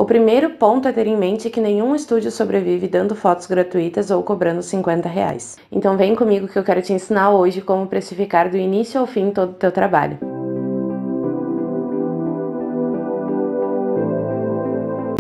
O primeiro ponto a ter em mente é que nenhum estúdio sobrevive dando fotos gratuitas ou cobrando R$50. Então vem comigo que eu quero te ensinar hoje como precificar do início ao fim todo o teu trabalho.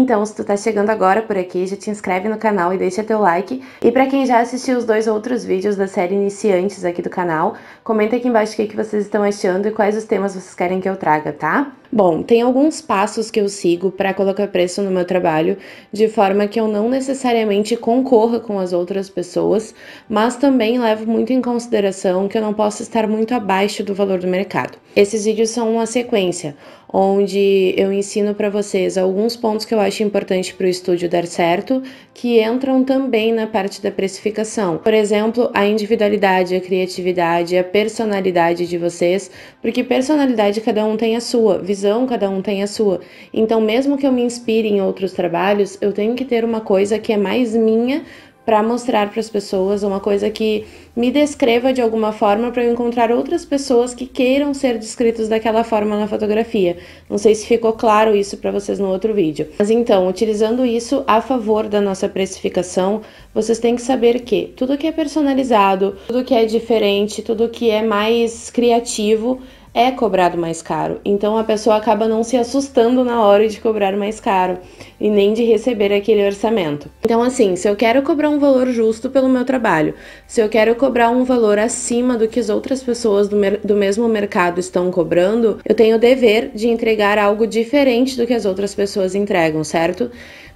Então, se tu tá chegando agora por aqui, já te inscreve no canal e deixa teu like. E pra quem já assistiu os 2 outros vídeos da série Iniciantes aqui do canal, comenta aqui embaixo o que vocês estão achando e quais os temas vocês querem que eu traga, tá? Bom, tem alguns passos que eu sigo para colocar preço no meu trabalho, de forma que eu não necessariamente concorra com as outras pessoas, mas também levo muito em consideração que eu não posso estar muito abaixo do valor do mercado. Esses vídeos são uma sequência, onde eu ensino para vocês alguns pontos que eu acho importante para o estúdio dar certo, que entram também na parte da precificação. Por exemplo, a individualidade, a criatividade, a personalidade de vocês, porque personalidade cada um tem a sua, visão cada um tem a sua. Então, mesmo que eu me inspire em outros trabalhos, eu tenho que ter uma coisa que é mais minha para mostrar para as pessoas, uma coisa que me descreva de alguma forma para eu encontrar outras pessoas que queiram ser descritos daquela forma na fotografia. Não sei se ficou claro isso para vocês no outro vídeo. Mas então, utilizando isso a favor da nossa precificação, vocês têm que saber que tudo que é personalizado, tudo que é diferente, tudo que é mais criativo, é cobrado mais caro, então a pessoa acaba não se assustando na hora de cobrar mais caro e nem de receber aquele orçamento. Então assim, se eu quero cobrar um valor justo pelo meu trabalho, se eu quero cobrar um valor acima do que as outras pessoas do mesmo mercado estão cobrando, eu tenho o dever de entregar algo diferente do que as outras pessoas entregam, certo?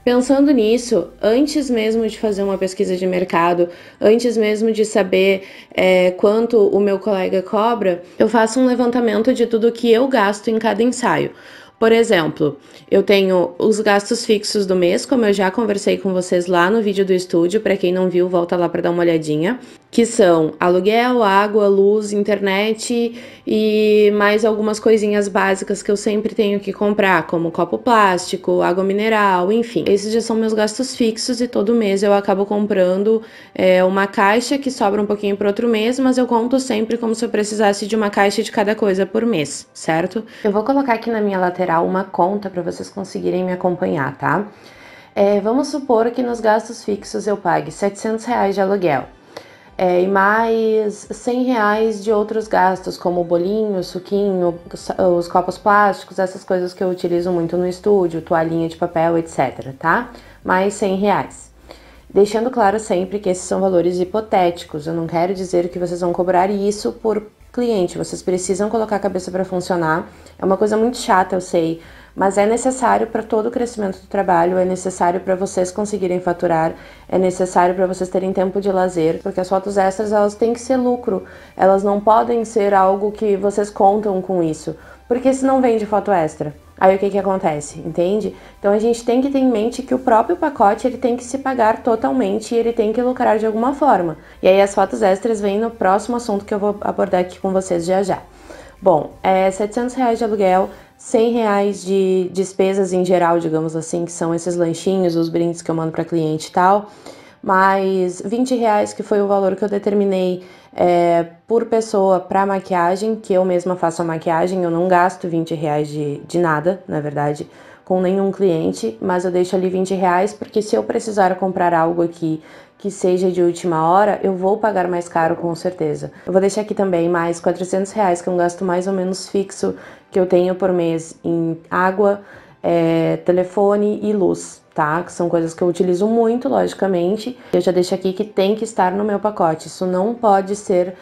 Pensando nisso, antes mesmo de fazer uma pesquisa de mercado, antes mesmo de saber quanto o meu colega cobra, eu faço um levantamento de tudo que eu gasto em cada ensaio. Por exemplo, eu tenho os gastos fixos do mês, como eu já conversei com vocês lá no vídeo do estúdio, para quem não viu, volta lá para dar uma olhadinha, que são aluguel, água, luz, internet e mais algumas coisinhas básicas que eu sempre tenho que comprar, como copo plástico, água mineral, enfim. Esses já são meus gastos fixos e todo mês eu acabo comprando uma caixa que sobra um pouquinho para outro mês, mas eu conto sempre como se eu precisasse de uma caixa de cada coisa por mês, certo? Eu vou colocar aqui na minha lateral uma conta para vocês conseguirem me acompanhar, tá? Vamos supor que nos gastos fixos eu pague R$700 de aluguel. E mais R$100 de outros gastos, como o bolinho, o suquinho, os copos plásticos, essas coisas que eu utilizo muito no estúdio, toalhinha de papel, etc, tá? Mais R$100. Deixando claro sempre que esses são valores hipotéticos, eu não quero dizer que vocês vão cobrar isso por cliente, vocês precisam colocar a cabeça para funcionar. É uma coisa muito chata, eu sei, mas é necessário para todo o crescimento do trabalho, é necessário para vocês conseguirem faturar, é necessário para vocês terem tempo de lazer, porque as fotos extras, elas têm que ser lucro, elas não podem ser algo que vocês contam com isso, porque se não vende foto extra, aí o que acontece, entende? Então a gente tem que ter em mente que o próprio pacote ele tem que se pagar totalmente e ele tem que lucrar de alguma forma. E aí as fotos extras vêm no próximo assunto que eu vou abordar aqui com vocês já já. Bom, R$700 de aluguel, R$100 de despesas em geral, digamos assim, que são esses lanchinhos, os brindes que eu mando para cliente e tal, mais R$20, que foi o valor que eu determinei por pessoa para maquiagem, que eu mesma faço a maquiagem, eu não gasto R$20 de nada, na verdade, com nenhum cliente, mas eu deixo ali R$20, porque se eu precisar comprar algo aqui que seja de última hora, eu vou pagar mais caro com certeza. Eu vou deixar aqui também mais R$400, que é um gasto mais ou menos fixo que eu tenho por mês em água, telefone e luz, tá? Que são coisas que eu utilizo muito, logicamente. Eu já deixo aqui que tem que estar no meu pacote, isso não pode ser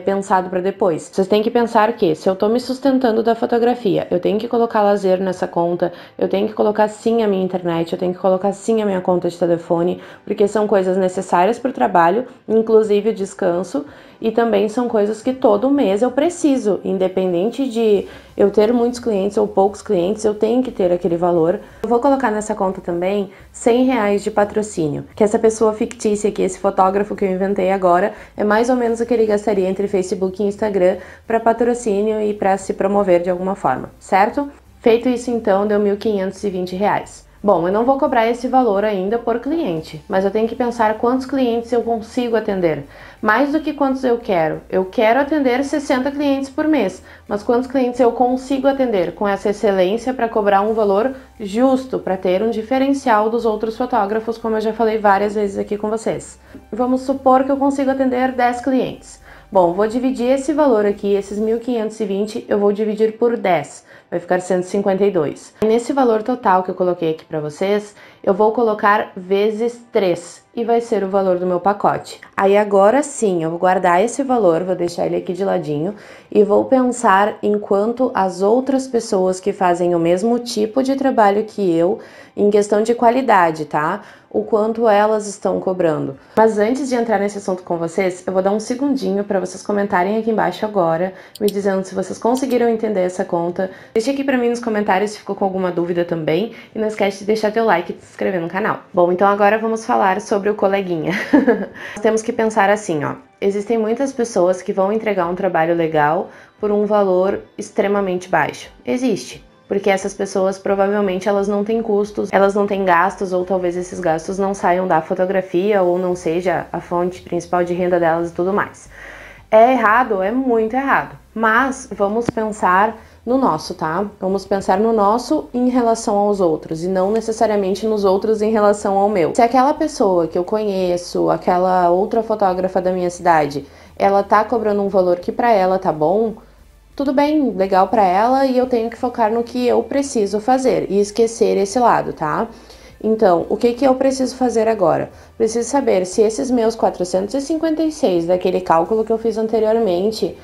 pensado para depois. Vocês têm que pensar que, se eu tô me sustentando da fotografia, eu tenho que colocar lazer nessa conta, eu tenho que colocar sim a minha internet, eu tenho que colocar sim a minha conta de telefone, porque são coisas necessárias para o trabalho, inclusive o descanso, e também são coisas que todo mês eu preciso, independente de eu ter muitos clientes ou poucos clientes, eu tenho que ter aquele valor. Eu vou colocar nessa conta também R$100 de patrocínio, que essa pessoa fictícia aqui, esse fotógrafo que eu inventei agora, é mais ou menos o que ele gastaria entre Facebook e Instagram para patrocínio e para se promover de alguma forma, certo? Feito isso então, deu R$1.520. Bom, eu não vou cobrar esse valor ainda por cliente, mas eu tenho que pensar quantos clientes eu consigo atender. Mais do que quantos eu quero. Eu quero atender 60 clientes por mês, mas quantos clientes eu consigo atender com essa excelência para cobrar um valor justo, para ter um diferencial dos outros fotógrafos, como eu já falei várias vezes aqui com vocês. Vamos supor que eu consigo atender 10 clientes. Bom, vou dividir esse valor aqui, esses 1.520, eu vou dividir por 10. Vai ficar 152. Nesse valor total que eu coloquei aqui para vocês, eu vou colocar vezes 3 e vai ser o valor do meu pacote. Aí agora sim, eu vou guardar esse valor, vou deixar ele aqui de ladinho e vou pensar em quanto as outras pessoas que fazem o mesmo tipo de trabalho que eu, em questão de qualidade, tá? O quanto elas estão cobrando. Mas antes de entrar nesse assunto com vocês, eu vou dar um segundinho para vocês comentarem aqui embaixo agora, me dizendo se vocês conseguiram entender essa conta. Deixa aqui para mim nos comentários se ficou com alguma dúvida também, e não esquece de deixar teu like e se inscrever no canal. Bom, então agora vamos falar sobre o coleguinha. Nós temos que pensar assim, ó. Existem muitas pessoas que vão entregar um trabalho legal por um valor extremamente baixo. Existe. Porque essas pessoas provavelmente elas não têm custos, elas não têm gastos, ou talvez esses gastos não saiam da fotografia ou não seja a fonte principal de renda delas e tudo mais. É errado? É muito errado. Mas vamos pensar no nosso, tá? Vamos pensar no nosso em relação aos outros e não necessariamente nos outros em relação ao meu. Se aquela pessoa que eu conheço, aquela outra fotógrafa da minha cidade, ela tá cobrando um valor que pra ela tá bom, tudo bem, legal para ela, e eu tenho que focar no que eu preciso fazer e esquecer esse lado, tá? Então, o que eu preciso fazer agora? Preciso saber se esses meus 456 daquele cálculo que eu fiz anteriormente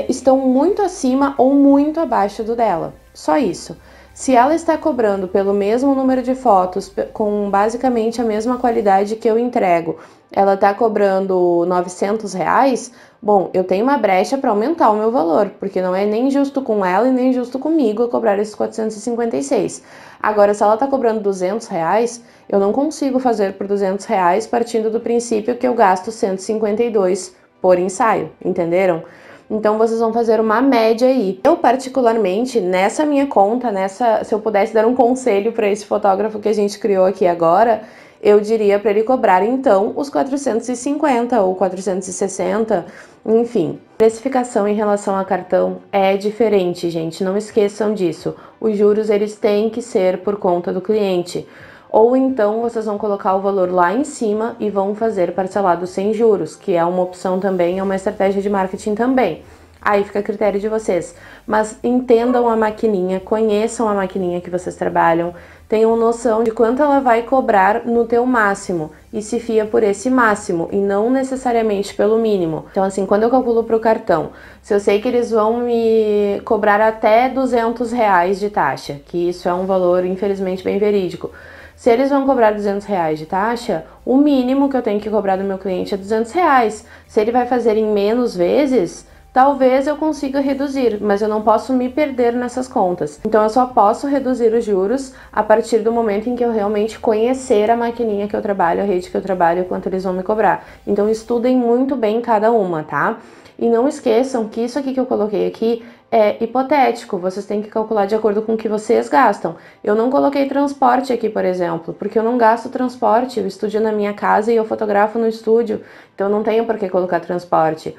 estão muito acima ou muito abaixo do dela. Só isso. Se ela está cobrando pelo mesmo número de fotos, com basicamente a mesma qualidade que eu entrego, ela está cobrando R$900, bom, eu tenho uma brecha para aumentar o meu valor, porque não é nem justo com ela e nem justo comigo eu cobrar esses 456. Agora, se ela está cobrando R$200, eu não consigo fazer por R$200 partindo do princípio que eu gasto 152 por ensaio, entenderam? Então, vocês vão fazer uma média aí. Eu, particularmente, nessa minha conta, se eu pudesse dar um conselho para esse fotógrafo que a gente criou aqui agora, eu diria para ele cobrar, então, os 450 ou 460, enfim. Precificação em relação a cartão é diferente, gente, não esqueçam disso. Os juros, eles têm que ser por conta do cliente. Ou então vocês vão colocar o valor lá em cima e vão fazer parcelado sem juros, que é uma opção também, é uma estratégia de marketing também. Aí fica a critério de vocês. Mas entendam a maquininha, conheçam a maquininha que vocês trabalham, tenham noção de quanto ela vai cobrar no teu máximo e se fia por esse máximo e não necessariamente pelo mínimo. Então assim, quando eu calculo para o cartão, se eu sei que eles vão me cobrar até R$200 de taxa, que isso é um valor infelizmente bem verídico, se eles vão cobrar R$200 de taxa, o mínimo que eu tenho que cobrar do meu cliente é R$200. Se ele vai fazer em menos vezes, talvez eu consiga reduzir, mas eu não posso me perder nessas contas. Então eu só posso reduzir os juros a partir do momento em que eu realmente conhecer a maquininha que eu trabalho, a rede que eu trabalho, quanto eles vão me cobrar. Então estudem muito bem cada uma, tá? E não esqueçam que isso aqui que eu coloquei aqui é hipotético, vocês têm que calcular de acordo com o que vocês gastam. Eu não coloquei transporte aqui, por exemplo, porque eu não gasto transporte, eu estudio na minha casa e eu fotografo no estúdio, então não tenho por que colocar transporte.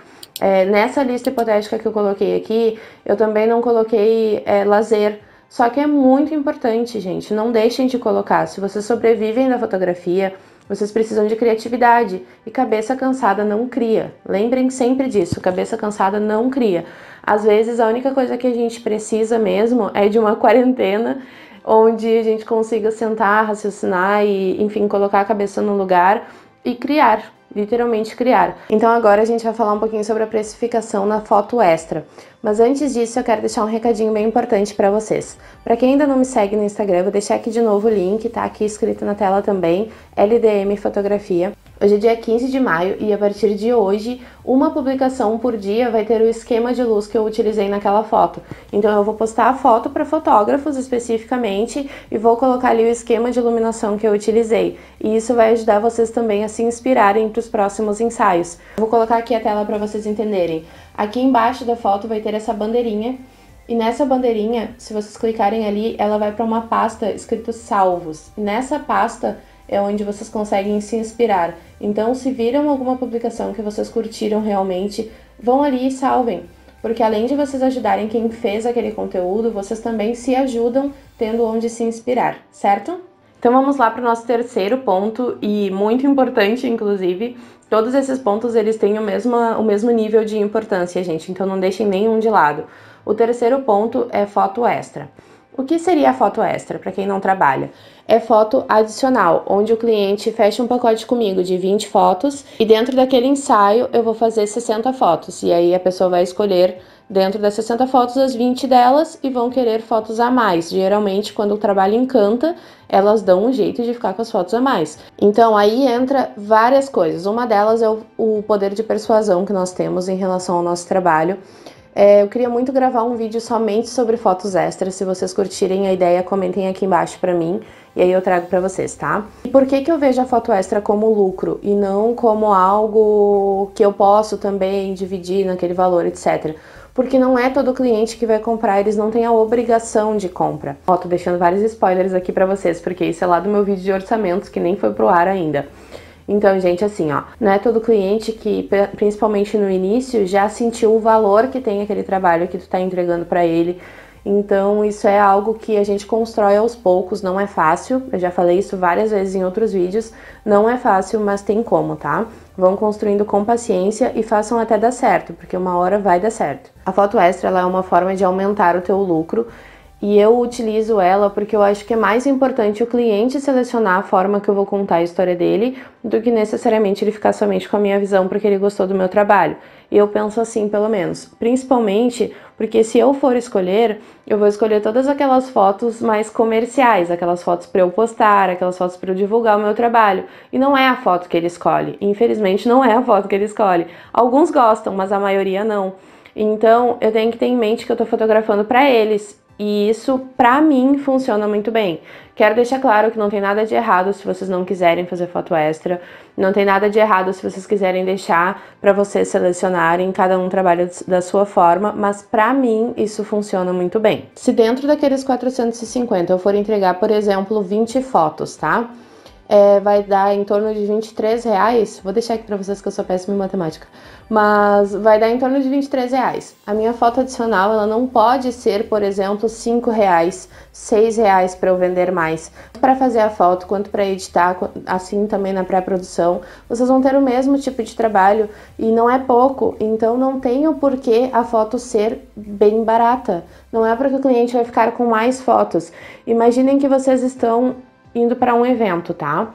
Nessa lista hipotética que eu coloquei aqui, eu também não coloquei lazer, só que é muito importante, gente, não deixem de colocar. Se vocês sobrevivem da fotografia, vocês precisam de criatividade e cabeça cansada não cria. Lembrem sempre disso, cabeça cansada não cria. Às vezes a única coisa que a gente precisa mesmo é de uma quarentena onde a gente consiga sentar, raciocinar e, enfim, colocar a cabeça no lugar e criar. Literalmente criar. Então agora a gente vai falar um pouquinho sobre a precificação na foto extra. Mas antes disso eu quero deixar um recadinho bem importante para vocês. Para quem ainda não me segue no Instagram, eu vou deixar aqui de novo o link, tá aqui escrito na tela também, LDM Fotografia. Hoje é dia 15 de maio e a partir de hoje, uma publicação por dia vai ter o esquema de luz que eu utilizei naquela foto. Então eu vou postar a foto para fotógrafos especificamente e vou colocar ali o esquema de iluminação que eu utilizei. E isso vai ajudar vocês também a se inspirarem para os próximos ensaios. Eu vou colocar aqui a tela para vocês entenderem. Aqui embaixo da foto vai ter essa bandeirinha E nessa bandeirinha, se vocês clicarem ali, ela vai para uma pasta escrito salvos. E nessa pasta é onde vocês conseguem se inspirar. Então, se viram alguma publicação que vocês curtiram realmente, vão ali e salvem. Porque além de vocês ajudarem quem fez aquele conteúdo, vocês também se ajudam tendo onde se inspirar, certo? Então vamos lá para o nosso terceiro ponto, e muito importante, inclusive. Todos esses pontos, eles têm o mesmo nível de importância, gente, então não deixem nenhum de lado. O terceiro ponto é foto extra. O que seria a foto extra, para quem não trabalha? É foto adicional, onde o cliente fecha um pacote comigo de 20 fotos e dentro daquele ensaio eu vou fazer 60 fotos. E aí a pessoa vai escolher dentro das 60 fotos as 20 delas e vão querer fotos a mais. Geralmente, quando o trabalho encanta, elas dão um jeito de ficar com as fotos a mais. Então aí entra várias coisas. Uma delas é o poder de persuasão que nós temos em relação ao nosso trabalho. Eu queria muito gravar um vídeo somente sobre fotos extras. Se vocês curtirem a ideia, comentem aqui embaixo pra mim e aí eu trago pra vocês, tá? E por que eu vejo a foto extra como lucro e não como algo que eu posso também dividir naquele valor, etc? Porque não é todo cliente que vai comprar, eles não têm a obrigação de compra. Ó, tô deixando vários spoilers aqui pra vocês, porque isso é lá do meu vídeo de orçamentos que nem foi pro ar ainda. Então, gente, assim, ó, não é todo cliente que, principalmente no início, já sentiu o valor que tem aquele trabalho que tu tá entregando pra ele. Então, isso é algo que a gente constrói aos poucos, não é fácil. Eu já falei isso várias vezes em outros vídeos. Não é fácil, mas tem como, tá? Vão construindo com paciência e façam até dar certo, porque uma hora vai dar certo. A foto extra, ela é uma forma de aumentar o teu lucro. E eu utilizo ela porque eu acho que é mais importante o cliente selecionar a forma que eu vou contar a história dele do que necessariamente ele ficar somente com a minha visão porque ele gostou do meu trabalho. E eu penso assim, pelo menos. Principalmente porque se eu for escolher, eu vou escolher todas aquelas fotos mais comerciais, aquelas fotos para eu postar, aquelas fotos para eu divulgar o meu trabalho. E não é a foto que ele escolhe. Infelizmente, não é a foto que ele escolhe. Alguns gostam, mas a maioria não. Então, eu tenho que ter em mente que eu tô fotografando para eles. E isso, pra mim, funciona muito bem. Quero deixar claro que não tem nada de errado se vocês não quiserem fazer foto extra. Não tem nada de errado se vocês quiserem deixar pra vocês selecionarem, cada um trabalha da sua forma, mas pra mim isso funciona muito bem. Se dentro daqueles 450 eu for entregar, por exemplo, 20 fotos, tá? Vai dar em torno de R$23. Vou deixar aqui pra vocês que eu sou péssima em matemática. Mas vai dar em torno de R$23. A minha foto adicional, ela não pode ser, por exemplo, R$5, R$6 para eu vender mais. Para fazer a foto, quanto para editar, assim também na pré-produção, vocês vão ter o mesmo tipo de trabalho e não é pouco. Então não tem o porquê a foto ser bem barata. Não é porque o cliente vai ficar com mais fotos. Imaginem que vocês estão indo para um evento, tá?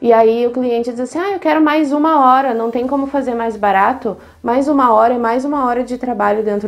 E aí o cliente diz assim, eu quero mais 1 hora, não tem como fazer mais barato? Mais 1 hora é mais 1 hora de trabalho dentro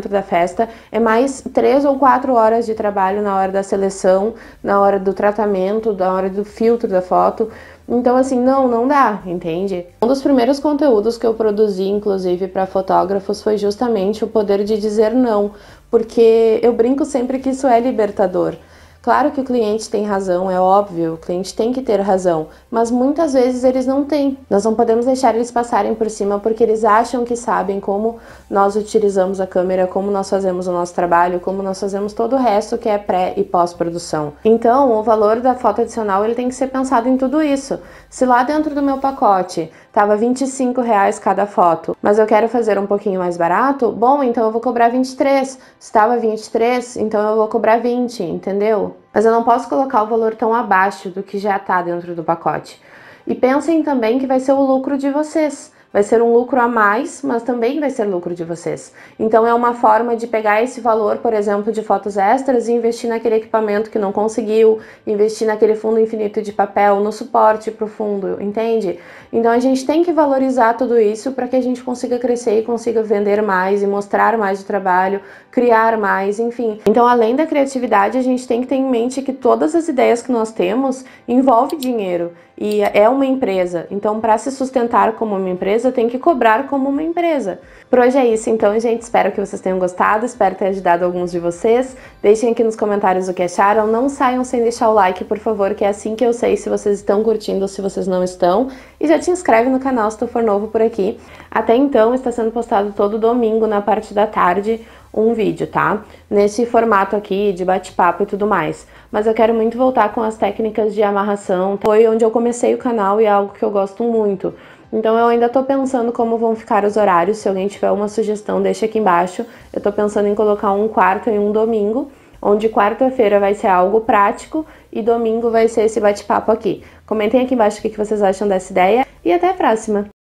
da festa, é mais 3 ou 4 horas de trabalho na hora da seleção, na hora do tratamento, na hora do filtro da foto. Então assim, não dá, entende? Um dos primeiros conteúdos que eu produzi, inclusive para fotógrafos, foi justamente o poder de dizer não, porque eu brinco sempre que isso é libertador. Claro que o cliente tem razão, é óbvio, o cliente tem que ter razão, mas muitas vezes eles não têm. Nós não podemos deixar eles passarem por cima porque eles acham que sabem como nós utilizamos a câmera, como nós fazemos o nosso trabalho, como nós fazemos todo o resto que é pré e pós-produção. Então, o valor da foto adicional ele tem que ser pensado em tudo isso. Se lá dentro do meu pacote tava R$25 cada foto, mas eu quero fazer um pouquinho mais barato, bom, então eu vou cobrar 23. Se tava 23, então eu vou cobrar 20, entendeu? Mas eu não posso colocar o valor tão abaixo do que já tá dentro do pacote. E pensem também que vai ser o lucro de vocês. Vai ser um lucro a mais, mas também vai ser lucro de vocês. Então é uma forma de pegar esse valor, por exemplo, de fotos extras e investir naquele equipamento que não conseguiu, investir naquele fundo infinito de papel, no suporte para o fundo, entende? Então a gente tem que valorizar tudo isso para que a gente consiga crescer e consiga vender mais e mostrar mais o trabalho, criar mais, enfim. Então além da criatividade, a gente tem que ter em mente que todas as ideias que nós temos envolvem dinheiro. E é uma empresa, então para se sustentar como uma empresa, tem que cobrar como uma empresa. Por hoje é isso então, gente, espero que vocês tenham gostado, espero ter ajudado alguns de vocês. Deixem aqui nos comentários o que acharam, não saiam sem deixar o like, por favor, que é assim que eu sei se vocês estão curtindo ou se vocês não estão. E já te inscreve no canal se tu for novo por aqui. Até então, está sendo postado todo domingo na parte da tarde, um vídeo, tá? Nesse formato aqui de bate-papo e tudo mais. Mas eu quero muito voltar com as técnicas de amarração. Foi onde eu comecei o canal e é algo que eu gosto muito. Então eu ainda tô pensando como vão ficar os horários. Se alguém tiver uma sugestão, deixa aqui embaixo. Eu tô pensando em colocar um quarta e um domingo, onde quarta-feira vai ser algo prático e domingo vai ser esse bate-papo aqui. Comentem aqui embaixo o que vocês acham dessa ideia e até a próxima!